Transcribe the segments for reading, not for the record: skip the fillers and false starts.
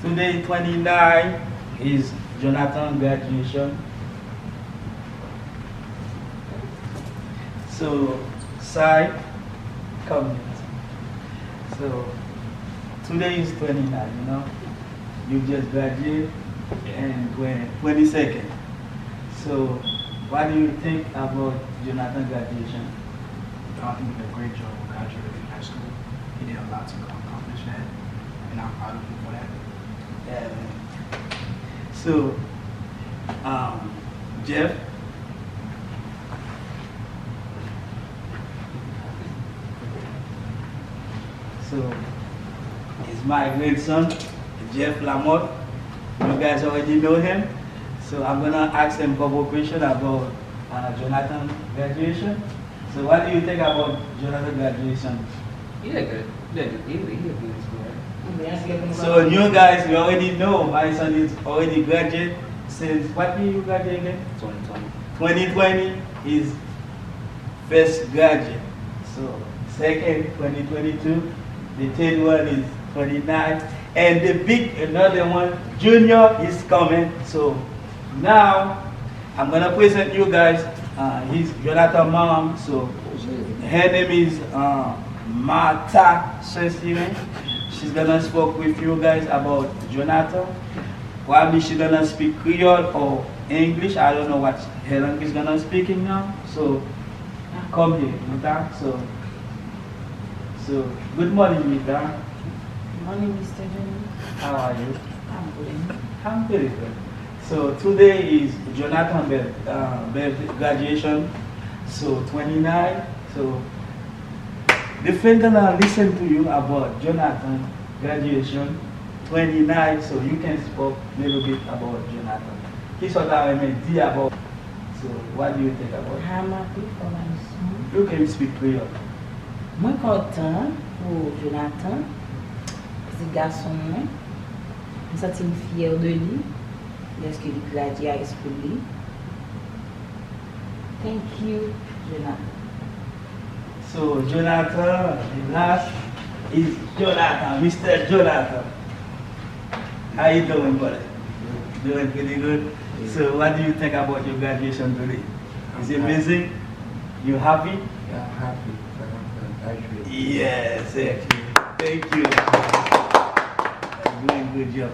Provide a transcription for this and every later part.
Today, 29, is Jonathan graduation. So, Sai, come. So, today is 29, you know. You just graduated and 22nd. So, what do you think about Jonathan graduation? I think he did a great job graduating from high school. He did a lot to accomplish that, and I'm proud of him for that. Yeah, man. So, Jeff, so is my great son, Jeff Lamotte. You guys already know him. So I'm gonna ask him a couple questions about Jonathan graduation. So what do you think about Jonathan graduation? He did good. He did good. He did good in school, right? So you guys, you already know my son is already graduate since what year you graduate again? 2020. 2020 is first graduate. So second 2022, the third one is 29, and the big another one, junior, is coming. So now I'm gonna present you guys his Jonathan mom. So her name is Martha Sensiren. She's gonna speak with you guys about Jonathan. Probably she's gonna speak Creole or English. I don't know what her language is gonna speaking now. So come here, Mita. So good morning, Mita. Good morning, Mr. Johnny. How are you? I'm good. I'm very good. So today is Jonathan graduation. So 29. So the friend gonna listen to you about Jonathan graduation 29. So you can speak a little bit about Jonathan. Qu'est-ce que tu as dit about? So what do you think about? I'm happy for my son. You can speak Creole. Moi content pour Jonathan, petit garçon moi. Je me sens fière de lui, parce qu'il gradue à l'esprit. Thank you, Jonathan. So Jonathan, the last is Jonathan, Mr. Jonathan. How you doing, buddy? Doing pretty good. So what do you think about your graduation today? Is it amazing? You happy? Yeah, I'm happy. I'm graduating. Yes, thank you. Doing good job.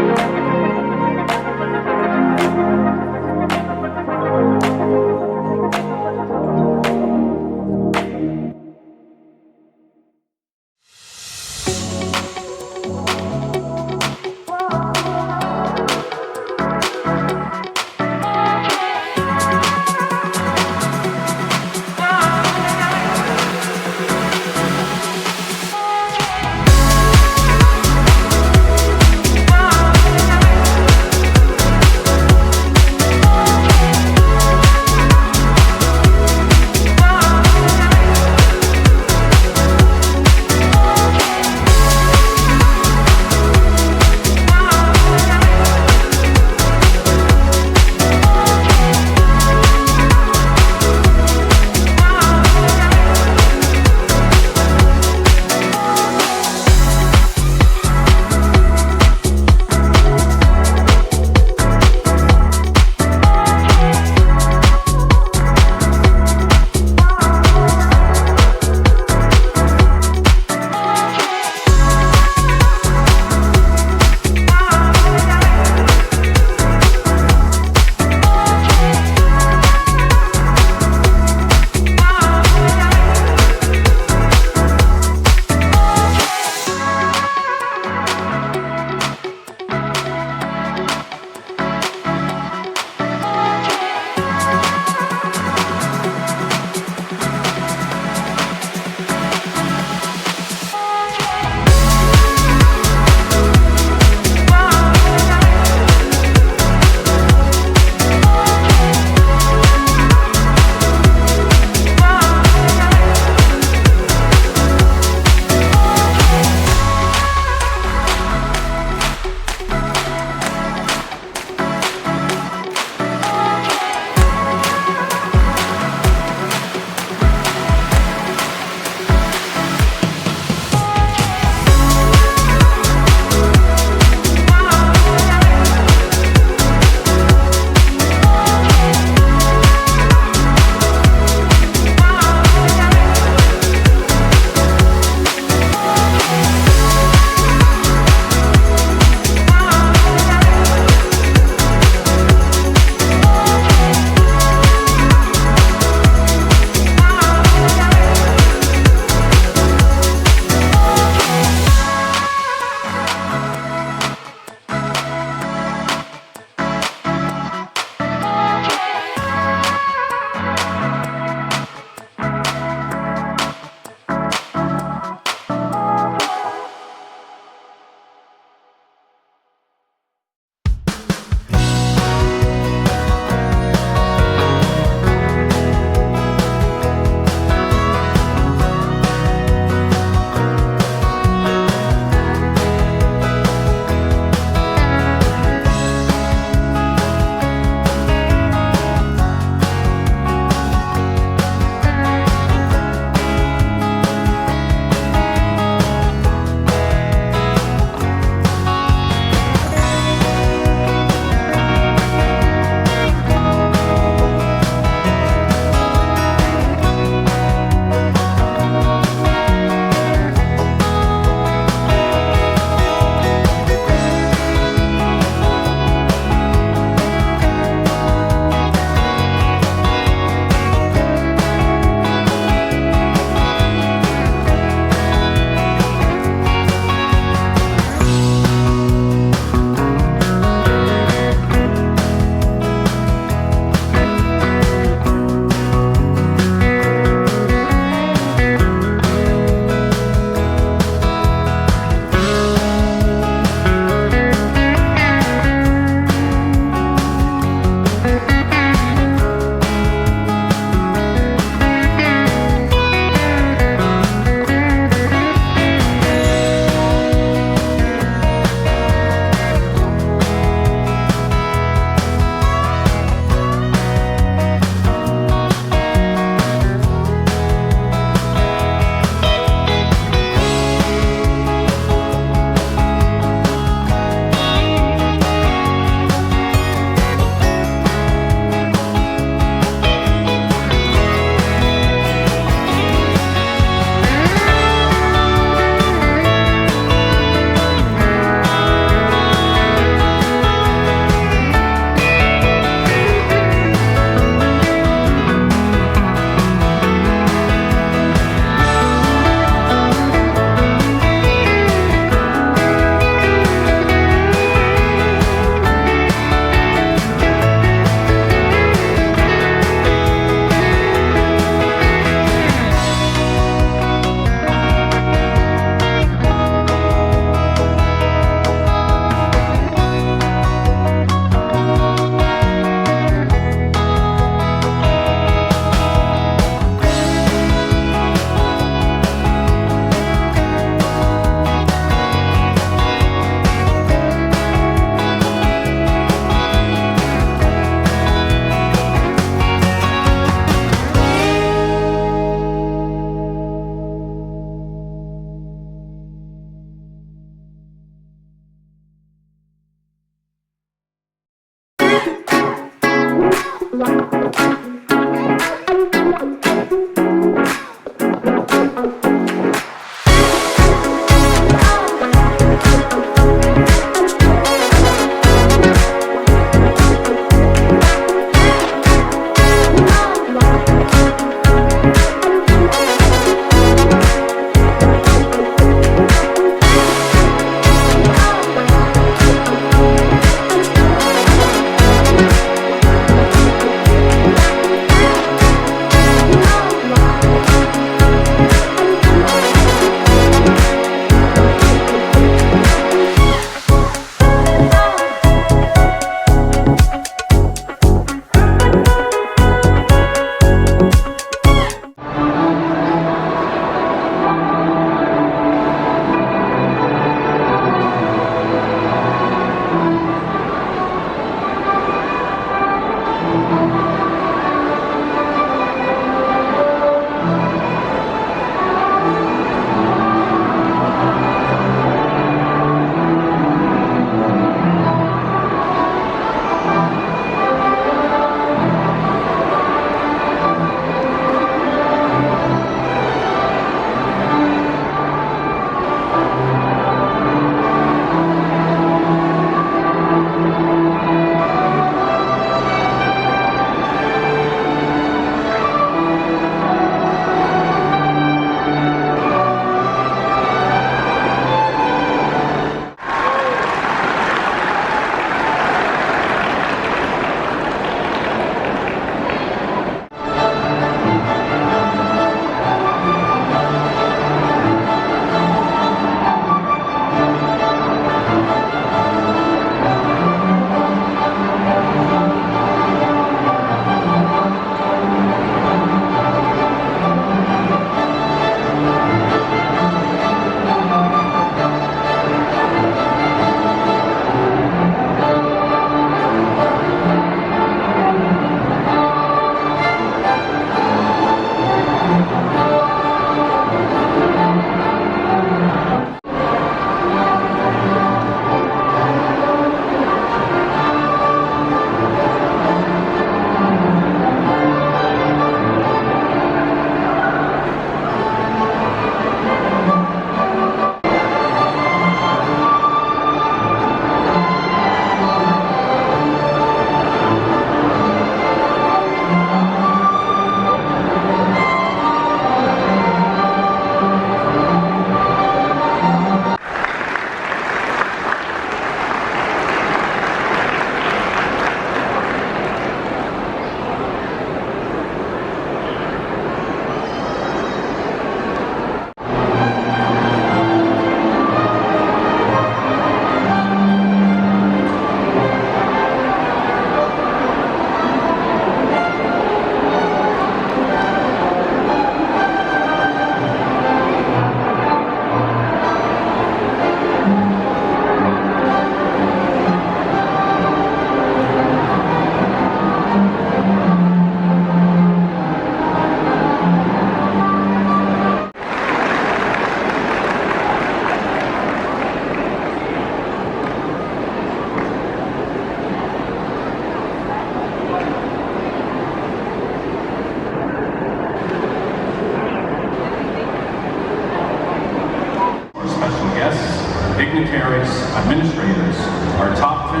dignitaries, administrators, our top 10,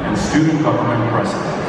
and student government president.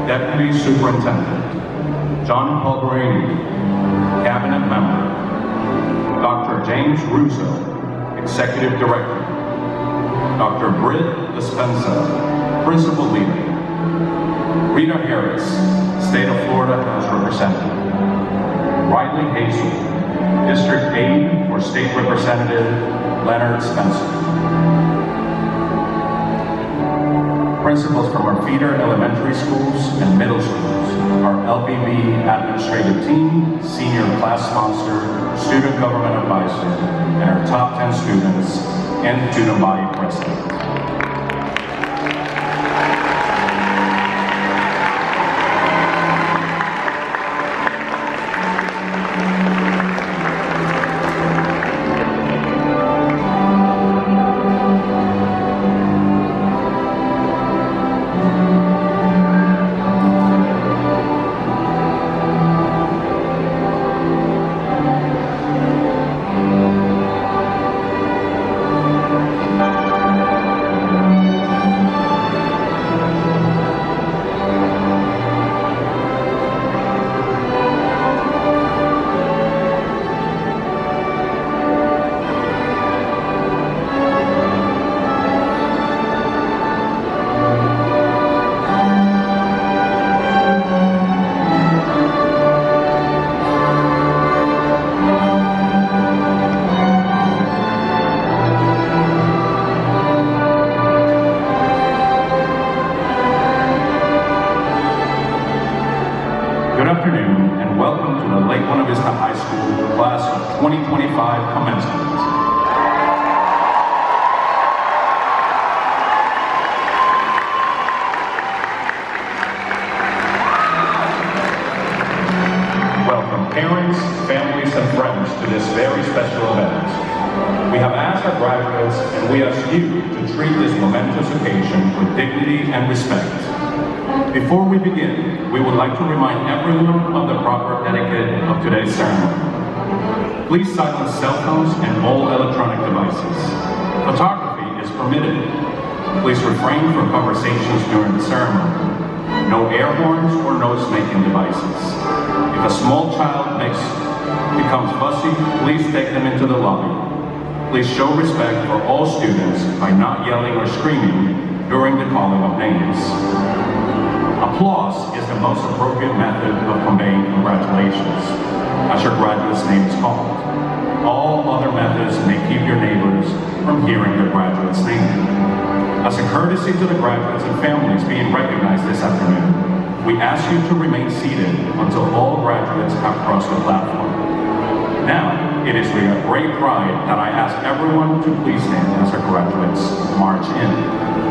Deputy Superintendent, John Pulverine, Cabinet Member, Dr. James Russo, Executive Director, Dr. Britt Dispenza, Principal Leader, Rita Harris, State of Florida House Representative, Riley Hazel, District Aide for State Representative Leonard Spencer, principals from our feeder elementary schools and middle schools, our LBB administrative team, senior class sponsor, student government advisor, and our top 10 students and student body president. Good afternoon and welcome to the Lake Buena Vista High School class of 2025 commencement. Welcome parents, families, and friends to this very special event. We have asked our graduates and we ask you to treat this momentous occasion with dignity and respect. Before we begin, we would like to remind everyone of the proper etiquette of today's ceremony. Please silence cell phones and all electronic devices. Photography is permitted. Please refrain from conversations during the ceremony. No air horns or noise-making devices. If a small child becomes fussy, please take them into the lobby. Please show respect for all students by not yelling or screaming during the calling of names. Applause is the most appropriate method of conveying congratulations, as your graduate's name is called. All other methods may keep your neighbors from hearing their graduate's name. As a courtesy to the graduates and families being recognized this afternoon, we ask you to remain seated until all graduates have crossed the platform. Now, it is with great pride that I ask everyone to please stand as our graduates march in.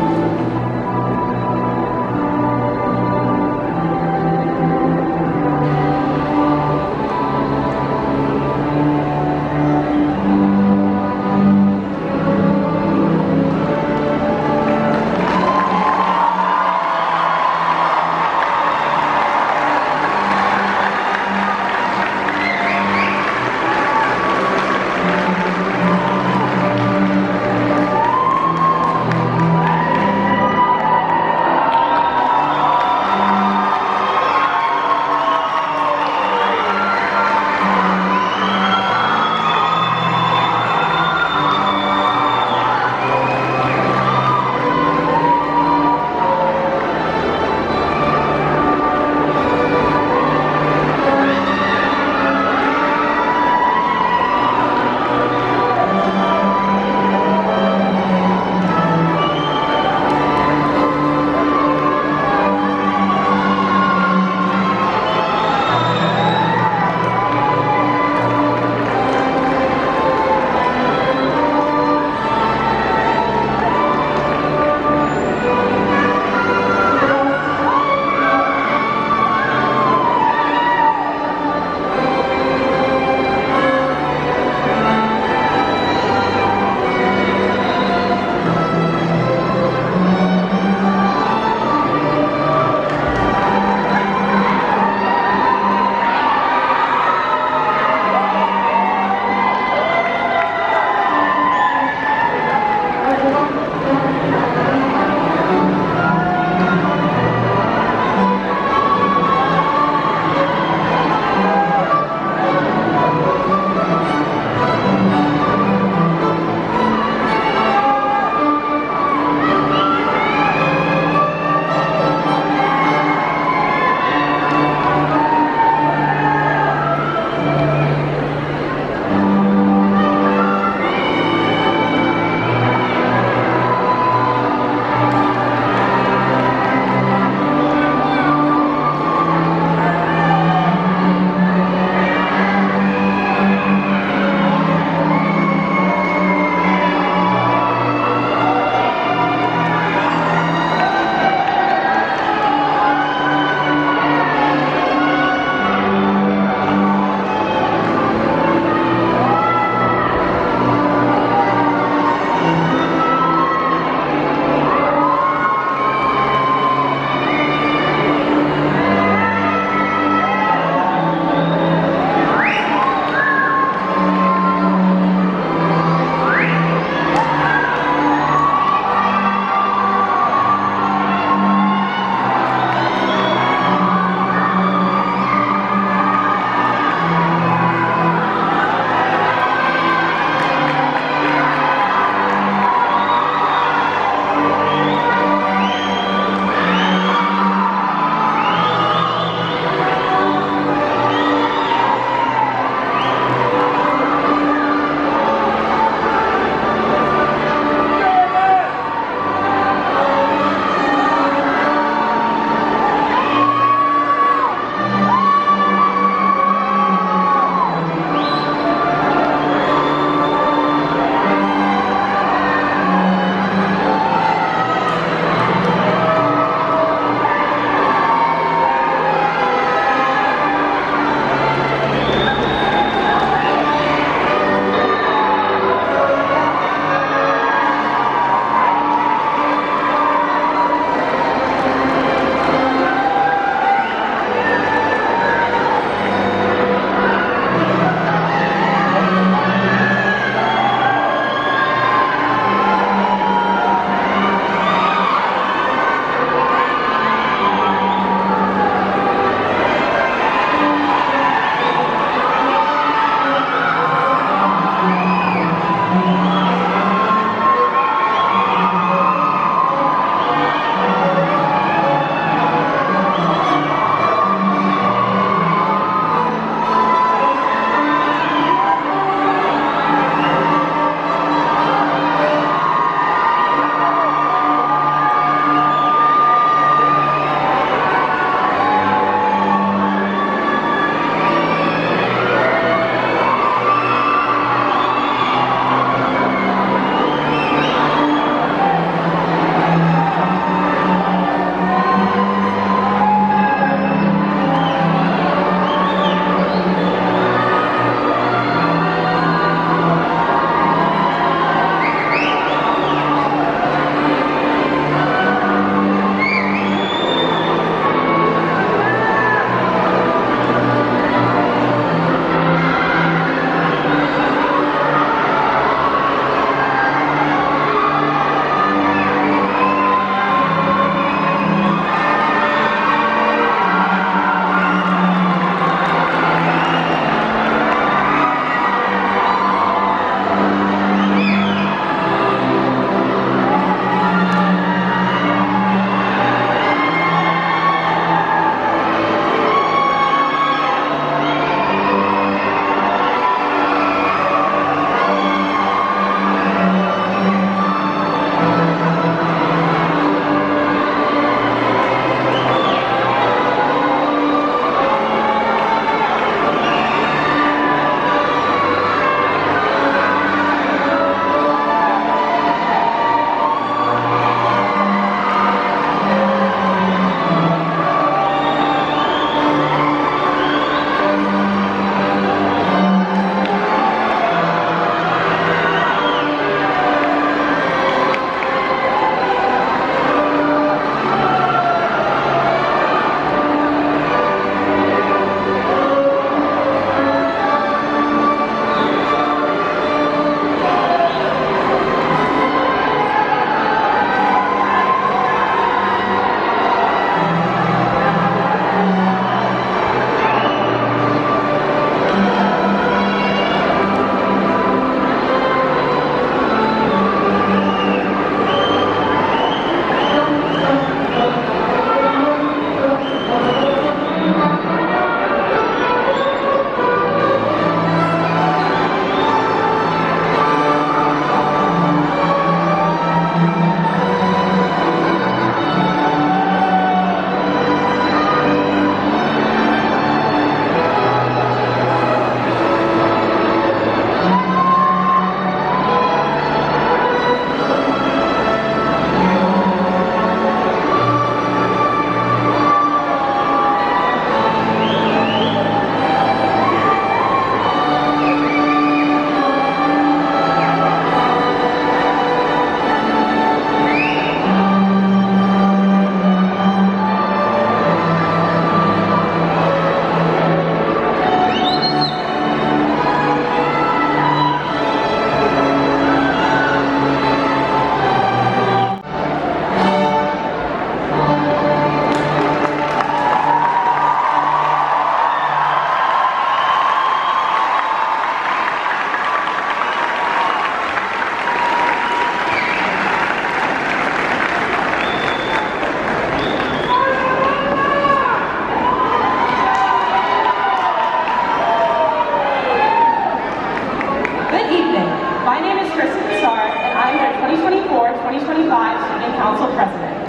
Council President.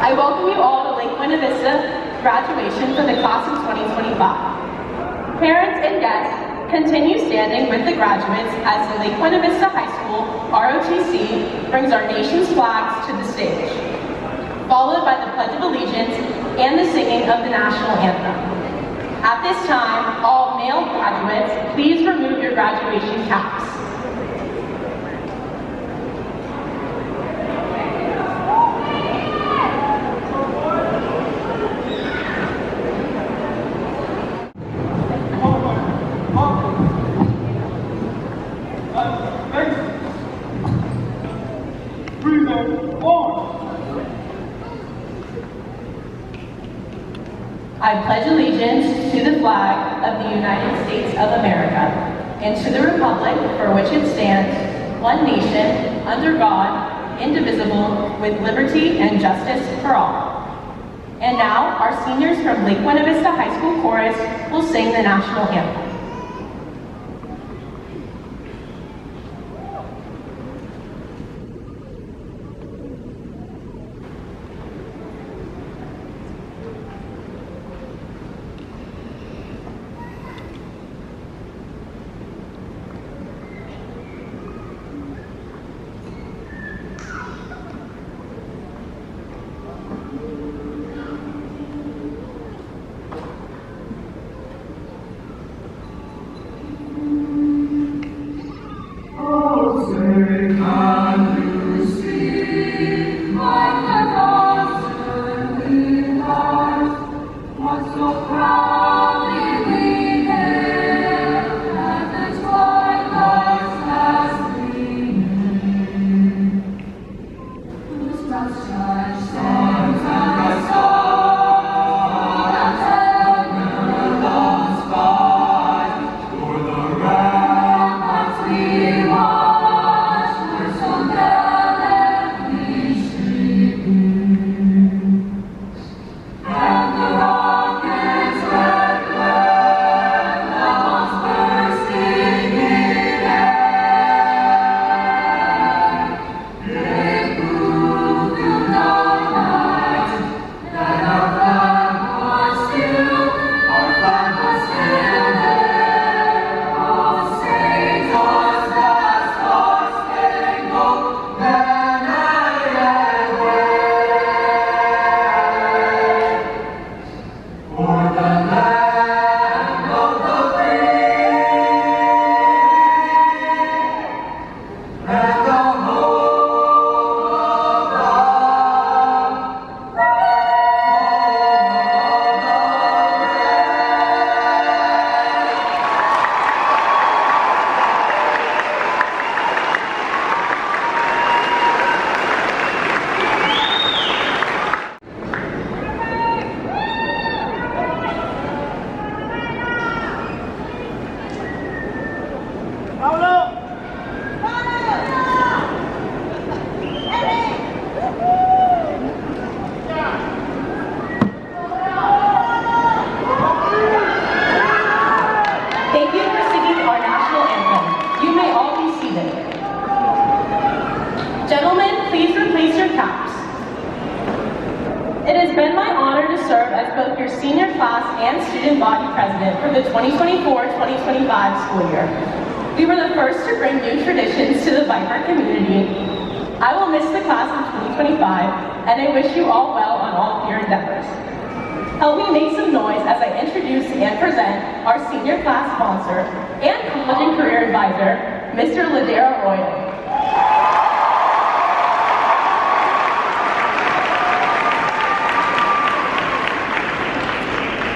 I welcome you all to Lake Buena Vista graduation for the class of 2025. Parents and guests, continue standing with the graduates as the Lake Buena Vista High School ROTC brings our nation's flags to the stage, followed by the Pledge of Allegiance and the singing of the national anthem. At this time, all male graduates, please remove your graduation caps. I pledge allegiance to the flag of the United States of America and to the republic for which it stands, one nation, under God, indivisible, with liberty and justice for all. And now, our seniors from Lake Buena Vista High School Chorus will sing the national anthem.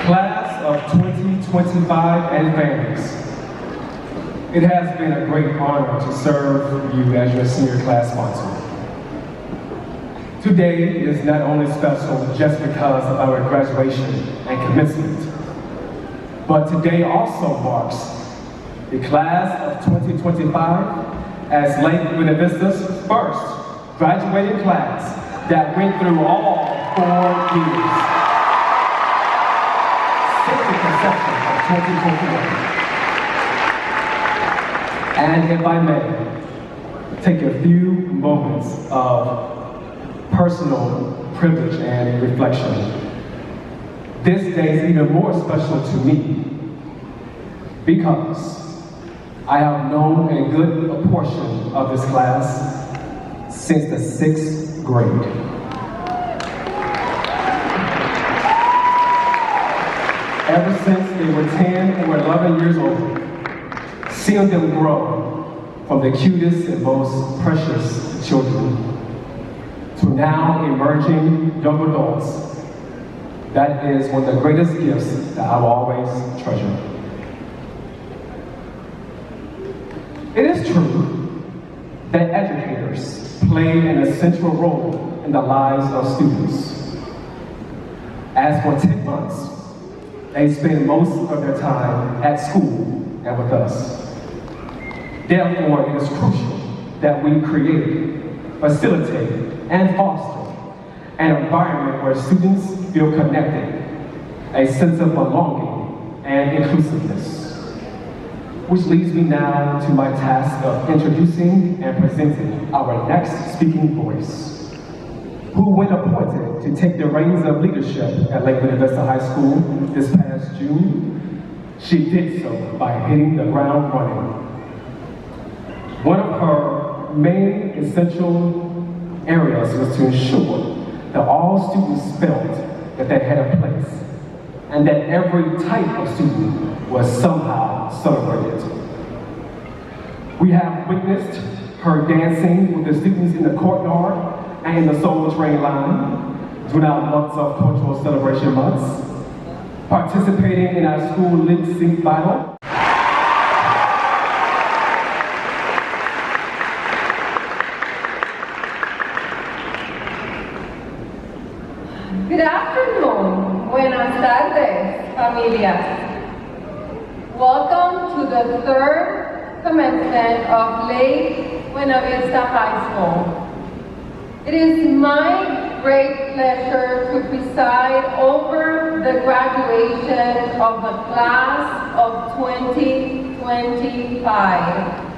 Class of 2025 and families, it has been a great honor to serve you as your senior class sponsor. Today is not only special just because of our graduation and commencement, but today also marks the class of 2025 as Lake Buena Vista's first graduating class that went through all 4 years. 60 conception of 2021. And if I may, take a few moments of personal privilege and reflection. This day is even more special to me because I have known a good portion of this class since the 6th grade. Ever since they were 10 or 11 years old, seeing them grow from the cutest and most precious children to now emerging young adults, that is one of the greatest gifts that I will always treasure. It is true that educators play an essential role in the lives of students. As for 10 months, they spend most of their time at school and with us. Therefore, it is crucial that we create, facilitate, and foster an environment where students feel connected, a sense of belonging, and inclusiveness. Which leads me now to my task of introducing and presenting our next speaking voice, who, when appointed to take the reins of leadership at Lake Buena Vista High School this past June, she did so by hitting the ground running. One of her main essential areas was to ensure that all students felt that they had a place and that every type of student was somehow celebrated. We have witnessed her dancing with the students in the courtyard and in the Soul Train line throughout months of cultural celebration months, participating in our school lip sync battle. Good afternoon, buenas tardes, familias. Welcome to the third commencement of Lake Buena Vista High School. It is my great pleasure to preside over the graduation of the class of 2025.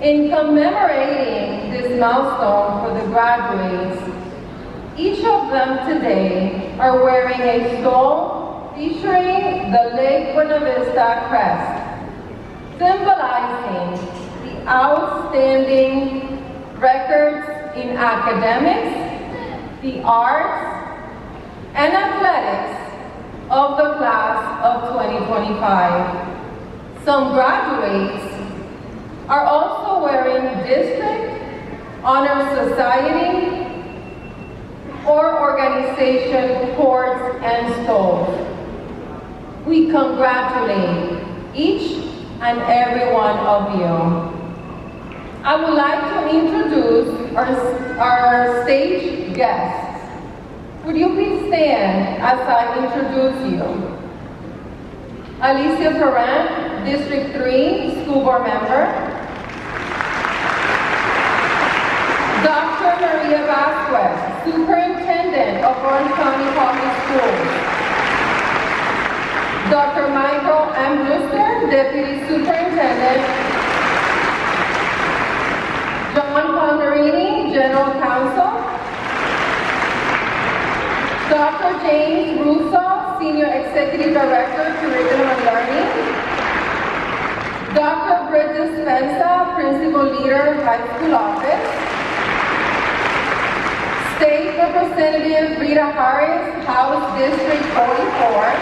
In commemorating this milestone for the graduates, each of them today are wearing a stole featuring the Lake Buena Vista crest, symbolizing the outstanding records in academics, the arts, and athletics of the class of 2025. Some graduates are also wearing district, honor society, or organization cords and stoles. We congratulate each and every one of you. I would like to introduce our stage guests. Would you please stand as I introduce you? Alicia Ferran, District 3 School Board Member. Dr. Maria Vasquez, Superintendent of Orange County Public Schools. Dr. Michael M. Brewster, Deputy Superintendent. John Palmerini, General Counsel. Dr. James Russo, Senior Executive Director, Curriculum and Learning. Dr. Britt Dispenza, Principal Leader, High School Office. State Representative Rita Harris, House District 44.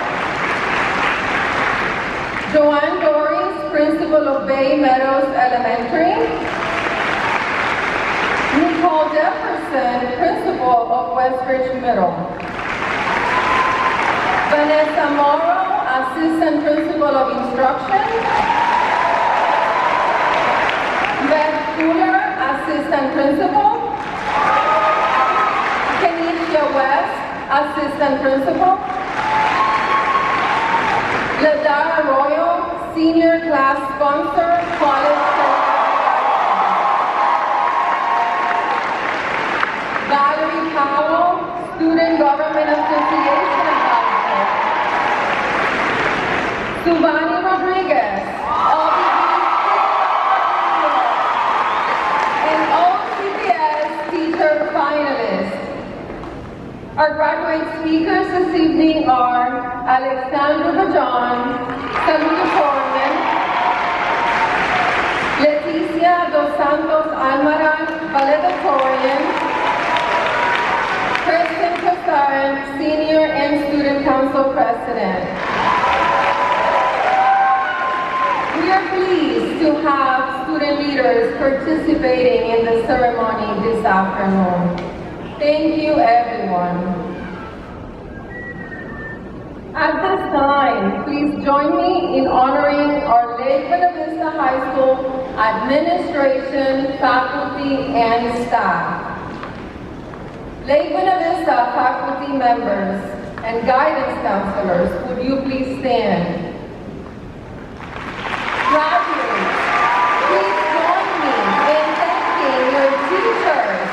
Joanne Doris, Principal of Bay Meadows Elementary. Nicole Jefferson, Principal of Westridge Middle. Vanessa Morrow, Assistant Principal of Instruction. Beth Fuller, Assistant Principal. Kenisha West, Assistant Principal. Ladara Royal, Senior Class Sponsor, College Program. Valerie Powell, Student Government Association Advisor. Subani Rodriguez, and OCPS Teacher Finalist. Tonight's speakers this evening are Alexandra Bajan, salutatorian, Leticia dos Santos Almaran, valedictorian, Kristen Casaran, Senior and Student Council President. We are pleased to have student leaders participating in the ceremony this afternoon. Thank you, everyone. At this time, please join me in honoring our Lake Buena Vista High School administration, faculty, and staff. Lake Buena Vista faculty members and guidance counselors, would you please stand? Graduates, please join me in thanking your teachers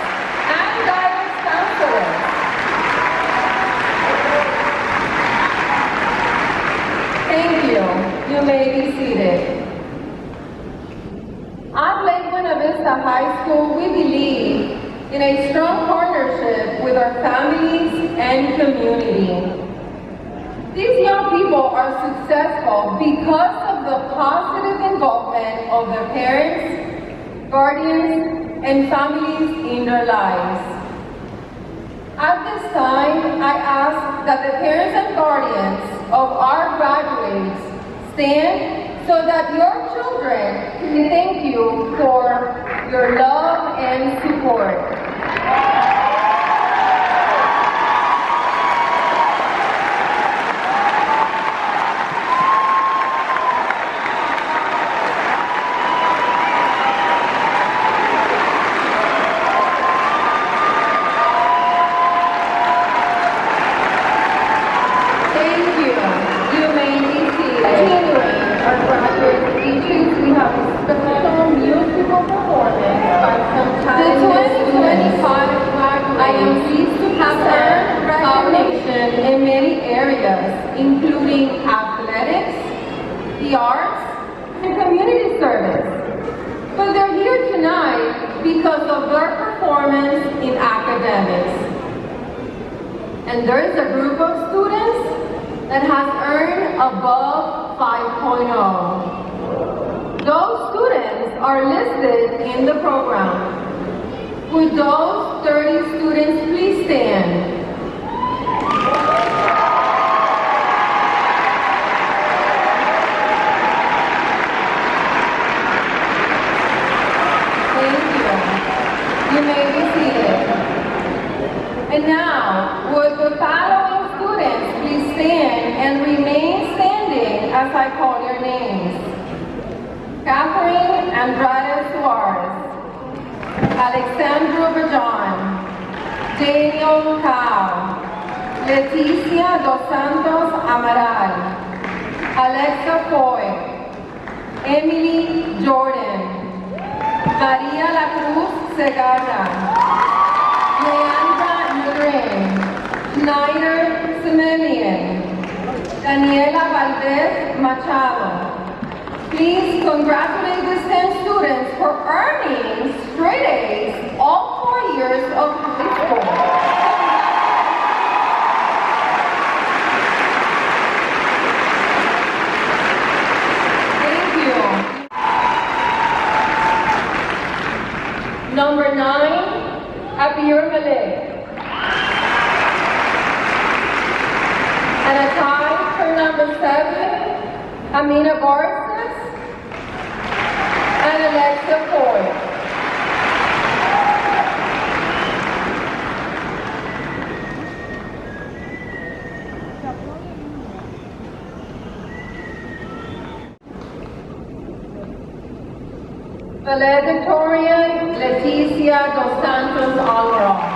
and guidance counselors. Thank you. You may be seated. At Lake Buena Vista High School, we believe in a strong partnership with our families and community. These young people are successful because of the positive involvement of their parents, guardians, and families in their lives. At this time, I ask that the parents and guardians of our graduates stand so that your children can thank you for your love and support. Including athletics, the arts, and community service. But they're here tonight because of their performance in academics. And there is a group of students that has earned above 5.0. Those students are listed in the program. Would those 30 students please stand? You may be seated. And now, would the following students please stand and remain standing as I call your names? Catherine Andrade Suarez, Alexandra Bajan, Daniel Cao, Leticia dos Santos Amaral, Alexa Foy, Emily Jordan, Maria La Cruz Segarra, Leandra Nguyen, Schneider Semelian, Daniela Valdez Machado. Please congratulate these 10 students for earning straight A's all 4 years of high school. Number 9, Abir Malik. And a tie for number 7, Amina Borges and Alexa Foy. Valedictorian Leticia dos Santos Almaran.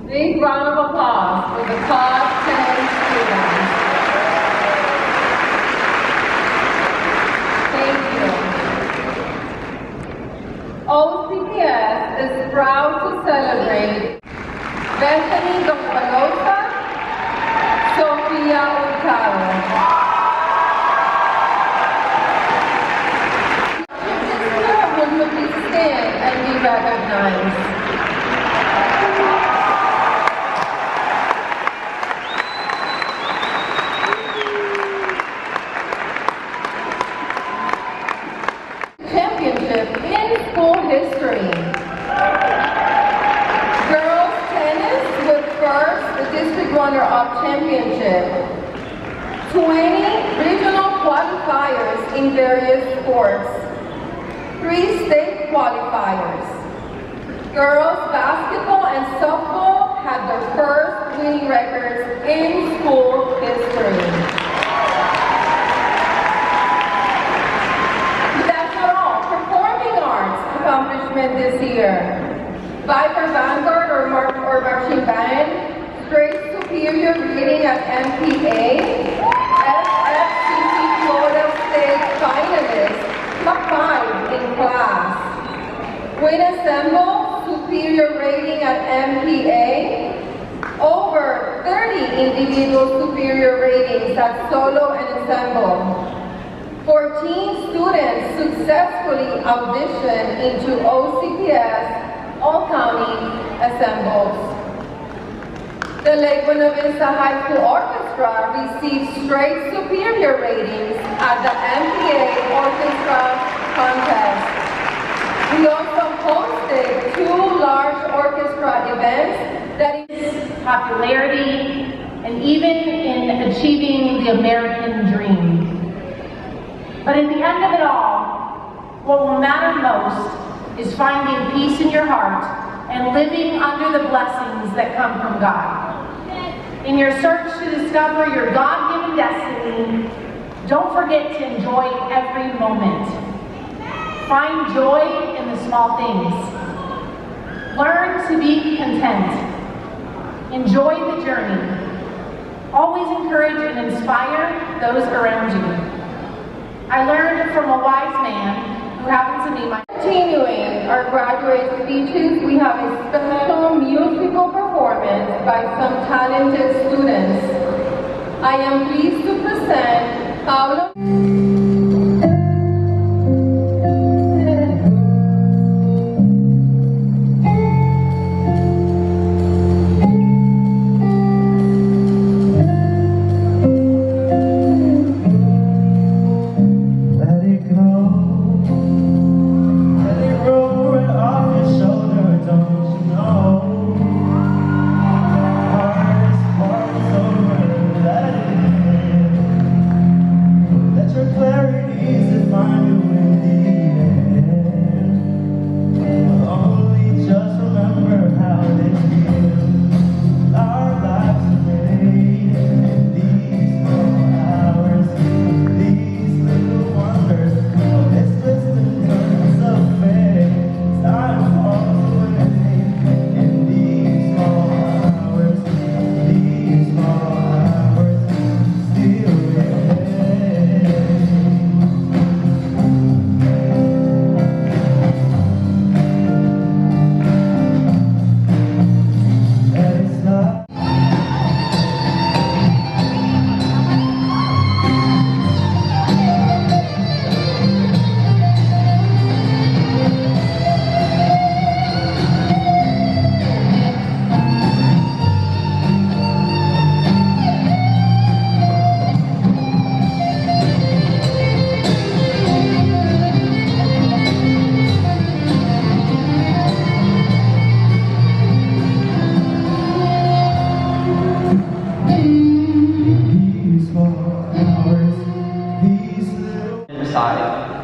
Big round of applause for the top 10 students. Thank you. OCPS is proud to celebrate Bethany Docpalosa, Sofia Hurtado. recognized. Championship in school history. Girls tennis with first the district runner-up championship. 20 regional qualifiers in various sports. 3 state qualifiers. Girls basketball and softball had their first winning records in school history. Accomplishment this year. Viper Vanguard or marching band, straight superior rating at MPA, SFCC Florida State finalist, top 5 in class. Wind Ensemble, superior rating at MPA, over 30 individual superior ratings at solo and ensemble. 14 students successfully auditioned into OCPS All-County Ensembles. The Lake Buena Vista High School Orchestra received straight superior ratings at the MPA Orchestra Contest. We also hosted 2 large orchestra events that is popularity, and even in achieving the American dream. But at the end of it all, what will matter most is finding peace in your heart and living under the blessings that come from God. In your search to discover your God-given destiny, don't forget to enjoy every moment. Find joy in the small things. Learn to be content. Enjoy the journey. Always encourage and inspire those around you. I learned from a wise man who happens to be my... Continuing our graduate speeches, we have a special musical performance by some talented students. I am pleased to present Paulo.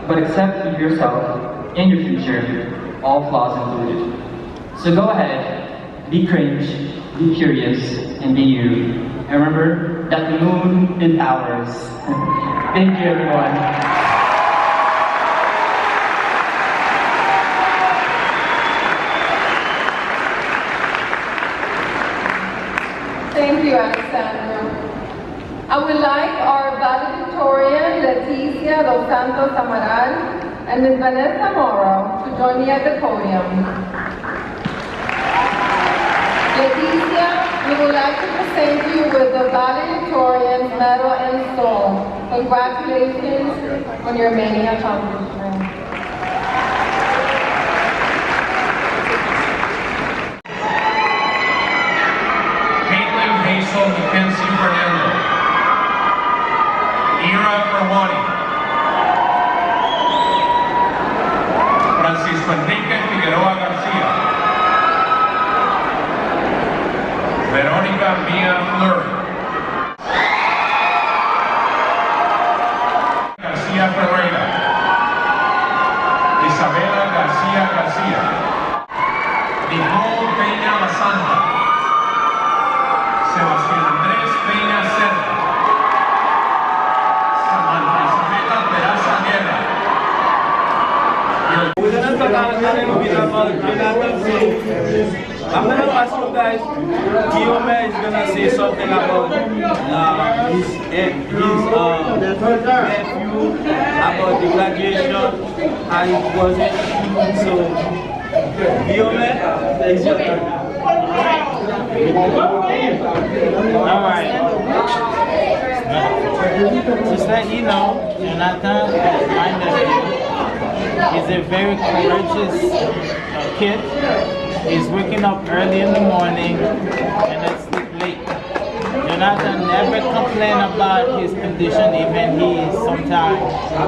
But accept yourself and your future, all flaws included. So go ahead, be cringe, be curious, and be you. And remember that the moon is ours. Thank you, everyone. Thank you, Alexandra. I would like our valedictorian, Leticia Dos Santos Amaral, and Ms. Vanessa Morrow to join me at the podium. Leticia, we would like to present you with the valedictorian's medal and stole. Congratulations on your many accomplishments. Alfonso Mackenzie Fernando. Ira Ferwani. Francisco Enrique Figueroa Garcia. Verónica Mia Fleury. Garcia Ferreira. Isabela Garcia Garcia. Nicole Peña La Santa. Sebastián Andrés Peña Cerda. Samantha Isabela Peraza Guerra. We're gonna talk a little bit about Jonathan. So I'm gonna ask you guys, Guillaume is gonna say something about his nephew, about the graduation, how it was it. So Guillaume, it's your turn. Alright. Just let you know, Jonathan is my nephew. He's a very courageous kid. He's waking up early in the morning and then sleep late. Jonathan never complains about his condition, even he sometimes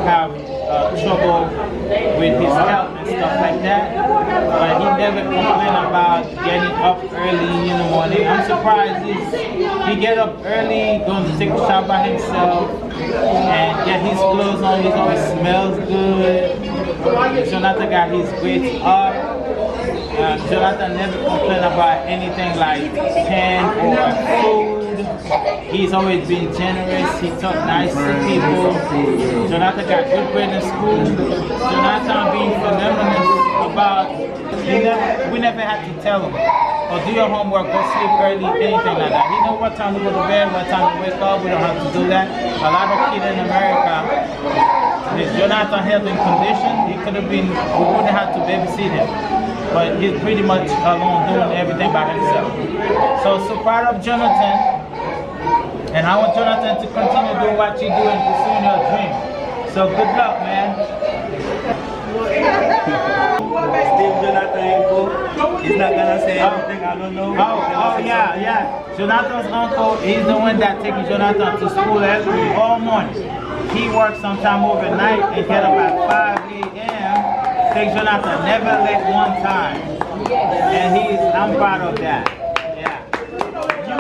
have trouble with his health and stuff like that. But he never complains about getting up early in the morning. I'm surprised he get up early, going to take a shower by himself, and get his clothes on. He always smells good. Jonathan got his grades up. Jonathan never complained about anything like pen or food. He's always been generous. He talked nice to people. Jonathan got good grades in school. Jonathan being phenomenal about, we never had to tell him, or do your homework, go sleep early, anything like that. He know what time to go to bed, what time to wake up. We don't have to do that. A lot of kids in America, if Jonathan health and condition, he could have been, we wouldn't have to babysit him. But he's pretty much alone doing everything by himself. So proud of Jonathan. And I want Jonathan to continue doing what you're doing, pursuing your dream. So good luck, man. Steve Jonathan, he's not gonna say anything, I don't know. Yeah. Jonathan's uncle, he's the one that takes Jonathan to school all morning. He works sometime overnight and get up at 5 a.m. Takes Jonathan never late one time. And I'm proud of that. Yeah. You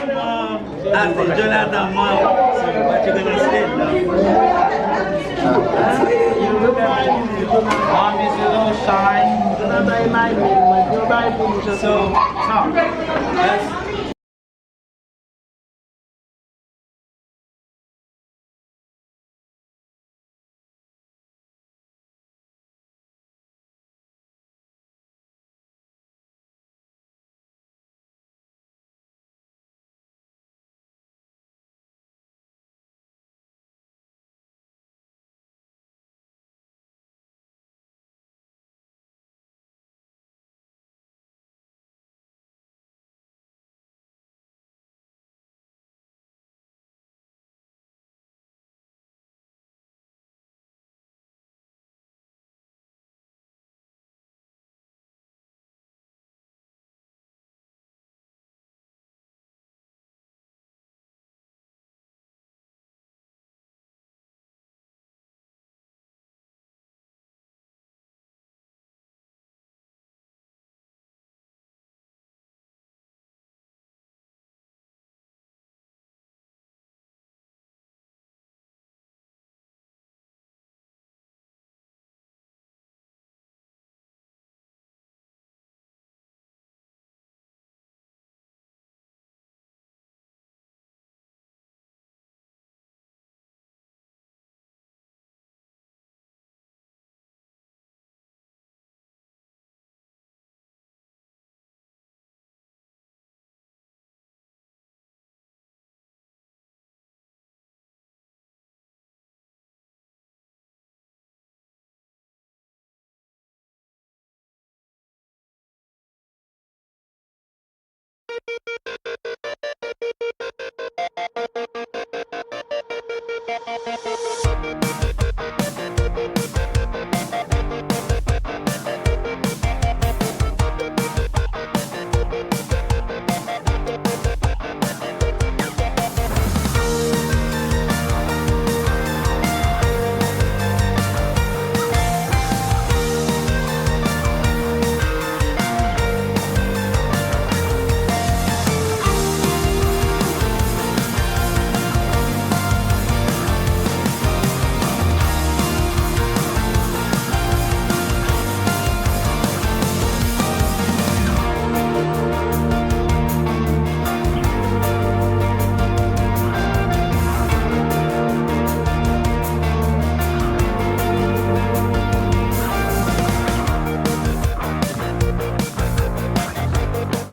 as a Jonathan mom, so what you gonna say now? Mom is a little shy. So, that's